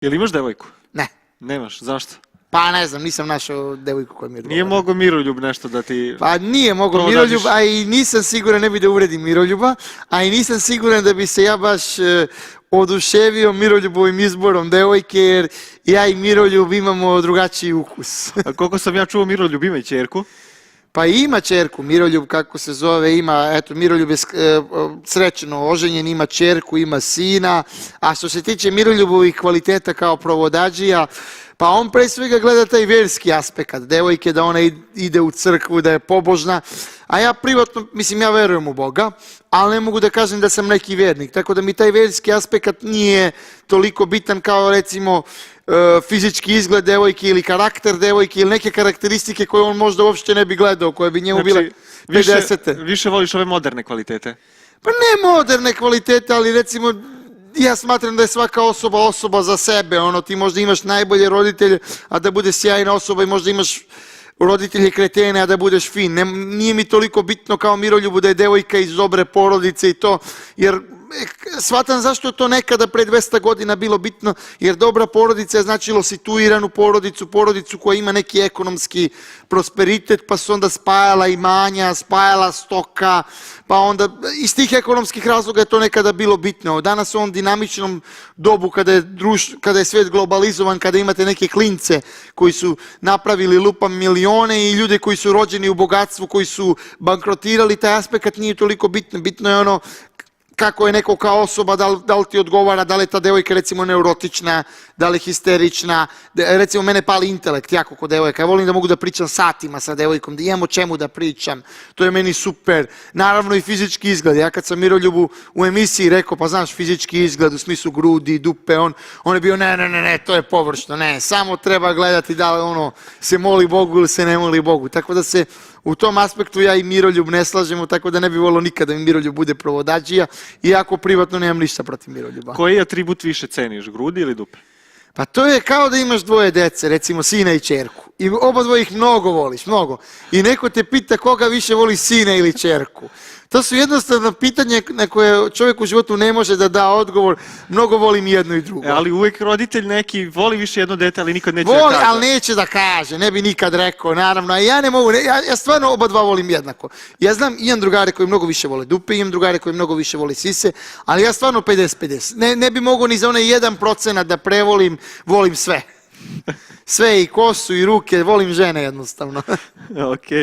Jel imaš devojku? Ne. Nemaš, zašto? Pa ne znam, nisam našao devojku koja mi odgovara. Nije mogao Miroljub nešto da ti... Pa nije mogao Pronađeš. Miroljub, a i nisam siguran, ne bi da uvredim Miroljuba, a i nisam siguran da bi se ja baš oduševio Miroljubovim izborom devojke, jer ja i Miroljub imamo drugačiji ukus. A koliko sam ja čuo, Miroljub ima i ćerku. Pa ima ćerku, Miroljub kako se zove, ima, eto, Miroljub je srećno oženjen, ima ćerku, ima sina, a što se tiče Miroljubovih kvaliteta kao provodadžija, pa on pre svega gleda taj vjerski aspekt devojke, da ona ide u crkvu, da je pobožna, a ja privatno, mislim, ja verujem u Boga, ali ne mogu da kažem da sam neki vjernik, tako da mi taj vjerski aspekt nije toliko bitan kao recimo fizički izgled devojke ili karakter devojke ili neke karakteristike koje on možda uopšte ne bi gledao, koje bi njemu bile 50. Više voliš ove moderne kvalitete? Pa ne moderne kvalitete, ali recimo ja smatram da je svaka osoba za sebe, ono, ti možda imaš najbolje roditelje, a da bude sjajna osoba i možda imaš roditelje kretene, a da budeš fin. Nije mi toliko bitno kao Miroljubu da je devojka iz dobre porodice i to, jer shvatam zašto je to nekada pre 200 godina bilo bitno, jer dobra porodica je značilo situiranu porodicu koja ima neki ekonomski prosperitet, pa su onda spajala imanja, spajala stoka, pa onda iz tih ekonomskih razloga je to nekada bilo bitno. Danas u ovom dinamičnom dobu kada je svijet globalizovan, kada imate neke klince koji su napravili lupam milione i ljude koji su rođeni u bogatstvu, koji su bankrotirali, taj aspekt nije toliko bitno. Bitno je ono kako je neko kao osoba, da li ti odgovara, da li je ta devojka recimo neurotična, da li je histerična, recimo mene pali intelekt jako kod devojka, ja volim da mogu da pričam satima sa devojkom, da imam o čemu da pričam, to je meni super, naravno i fizički izgled, ja kad sam Miroljubu u emisiji rekao, pa znaš fizički izgled u smislu grudi, dupe, on je bio ne, to je površno, ne, samo treba gledati da li ono se moli Bogu ili se ne moli Bogu, tako da se u tom aspektu ja i Miroljub ne slažemo, tako da ne bi volio nikada mi Miroljub bude provodadžija, iako privatno nemam ništa protiv Miroljuba. Koji atribut više ceniš, grudi ili dupe? Pa to je kao da imaš dvoje dece, recimo sina i ćerku. I oba dvoje ih mnogo voliš, mnogo. I neko te pita koga više voli, sina ili ćerku. To su jednostavno pitanje na koje čovjek u životu ne može da da odgovor, mnogo volim jedno i drugo. Ali uvijek roditelj neki voli više jedno dete, ali nikad neće da kaže. Voli, ali neće da kaže, ne bi nikad rekao, naravno. A ja ne mogu, ja stvarno oba dva volim jednako. Ja znam, imam drugare koji mnogo više vole dupe, imam drugare koji mnogo više vole sise, ali ja stvarno 50-50. Ne bi mogao ni za onaj 1% da prevolim, volim sve. Sve i kosu i ruke, volim žene jednostavno. Okej.